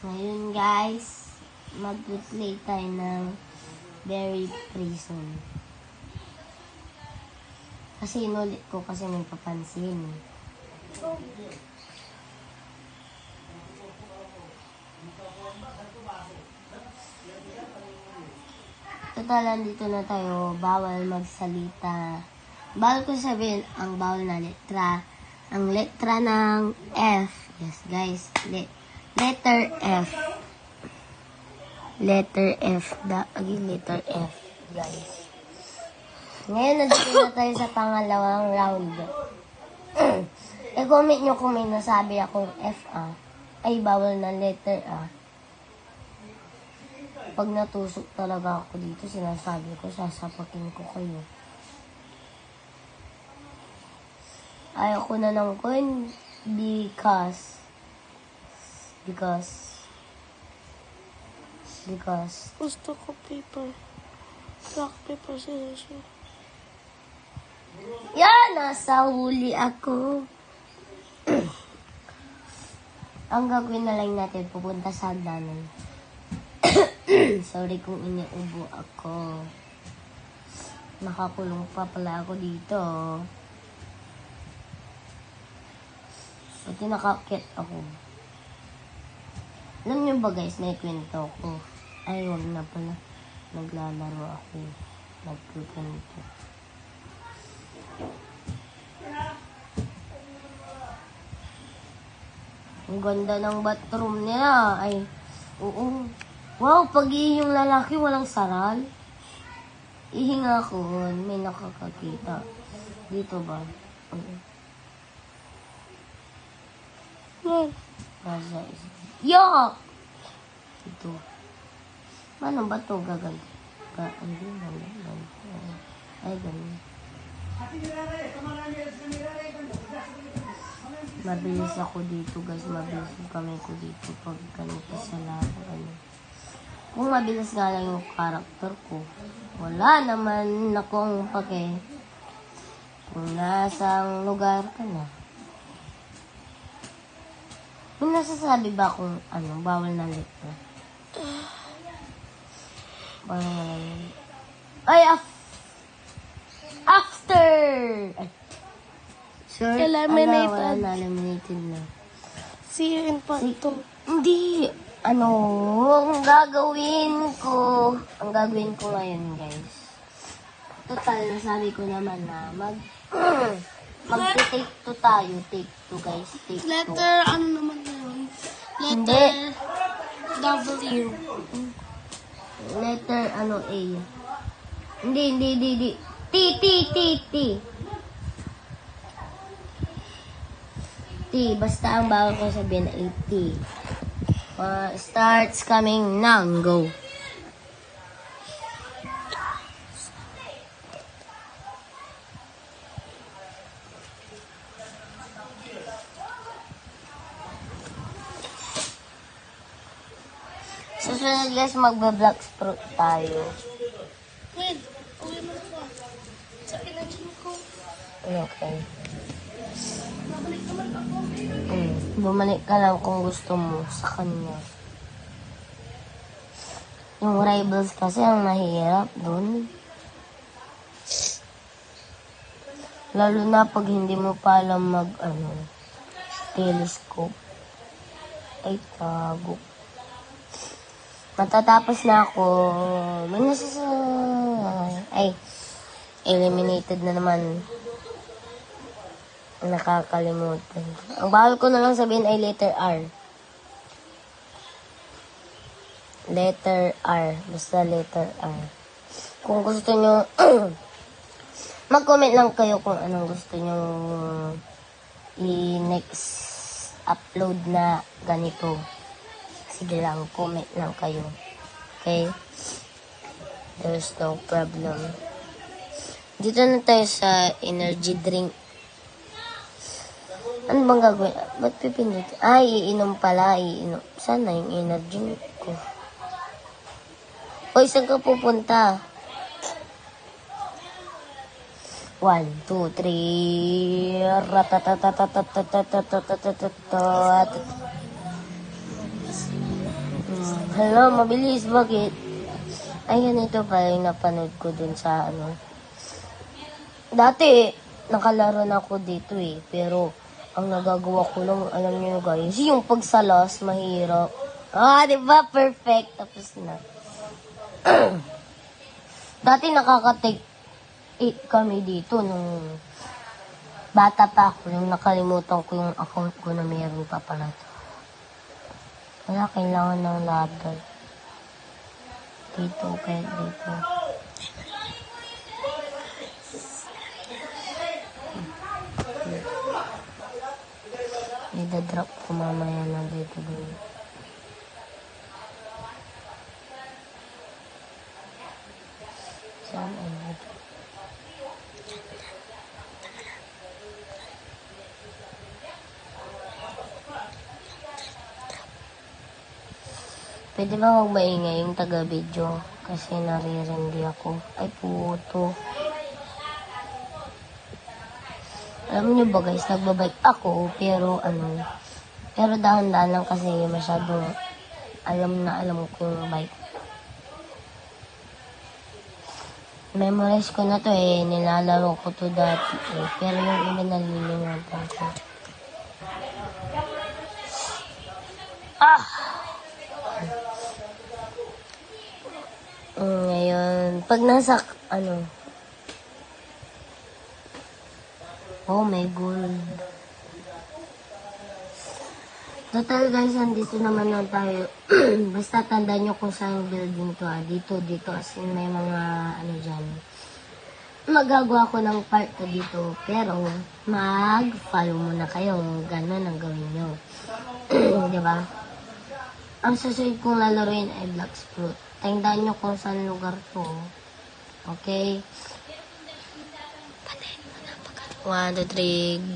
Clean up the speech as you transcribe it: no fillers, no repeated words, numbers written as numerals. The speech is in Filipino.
Ngayon guys, mag-play tayo ng Berry Prison. Kasi inulit ko kasi may papansin. Total, dito na tayo. Bawal magsalita. Bawal ko sabihin ang bawal na letra. Ang letra ng F. Yes, guys. Letter F. Letter F. Letter F, guys. Ngayon, nandito na tayo sa pangalawang round. I-comment nyo kung may nasabi akong F, ay bawal na letter A. Pag natusok talaga ako dito, sinasabi ko, sasapakin ko kayo. Ayaw ko na ng coin because Gusto ko paper. Rock, paper, scissors. yan, nasa huli ako. Ang gagawin na lang natin, pupunta sa hagdanan. Sorry kung iniubo ako. Nakakulong pa pala ako dito. Pati nakakit ako. Alam niyo ba guys, may kwento ko. Ay, wag na pala. Naglalaro ako. Nagkukwento. Ang ganda ng bathroom niya. Ay, oo. Wow, pag yung lalaki walang saral. Ihinga ko. May nakakakita. Dito ba? Oo. Nasa isa. Yuck! Ito. Paano ba ito gagawin? Ay, ganun. Mabilis ako dito, guys. Mabilis yung kamay ko dito pag ganito sa laro. Kung mabilis nga lang yung karakter ko, wala naman akong pake. Kung nasang lugar ka na. May nasasabi ba kung bawal na letra? Bawal na letra. Ay, after! Ay. Sure, Eliminated. Wala na, eliminated na. See you in part 2. Hindi. Ang gagawin ko ngayon, guys. Total, nasabi ko naman na mag-take 2 tayo. Take 2, guys. Take 2. Letter, ano naman yun? Hindi. Letter W. Letter, A. Hindi. T. T. Basta ang bawal ko sabihin ay T. Starts coming now. Go. Susunod guys, magbe-black fruit tayo. Wait, uwi mo ko. Sa pinagin ko. Okay. Babalik naman ako. Bumalik ka lang kung gusto mo sa kanya. Yung rivals kasi ang mahirap dun. Lalo na pag hindi mo pa alam telescope. Ay, tago. Matatapos na ako. Ay, eliminated na naman. Nakakalimutan. Ang bawal ko na lang sabihin ay letter R. Letter R. Basta letter R. Kung gusto nyo, mag-comment lang kayo kung anong gusto nyo i-next upload na ganito. Sige lang, comment lang kayo. Okay? There's no problem. Dito na tayo sa energy drink. Ano bang gagawin? Ba't pipindot? Iinom pala. Iinom. Sana yung energy ko. Hoy, saan ka pupunta? 1, 2, 3. Hello, mabilis. Bakit? Ay, ganito pala yung napanood ko dun sa ano. Dati, nakalaro na ako dito eh. Pero, ang nagagawa ko lang, alam niyo guys, yung pagsalas, mahirap. Diba? Perfect. Tapos na. Dati nakaka-take 8 kami dito nung bata pa ako. Nung nakalimutan ko yung account ko na mayroon pa pala to. Wala, kailangan ng lahat. Dito, kaya dito. Ida-drop ko mamaya na dito dun. Saan ay dito? Pwede ba huwag maingay yung taga-video? Kasi naririndi ako. Ay, puto. Alam niyo ba guys, nagbabike ako, pero pero dahan-dahan lang kasi masyadong alam ko yung bike. Memorize ko na to eh, nilalaro ko to dati eh, pero yung iba nalilimutan ko. Ngayon, pag nasa, oh my God. Total guys, andito naman lang tayo. Basta tandaan nyo kung saan building to Dito, as in may mga, dyan. Magagawa ko ng part to dito. Pero, mag-follow muna kayo. Ganun ang gawin nyo. Diba? Ang susunod kong lalaroin ay Blox Fruit. Tandaan nyo kung saan lugar to. Okay? 1, 2, 3.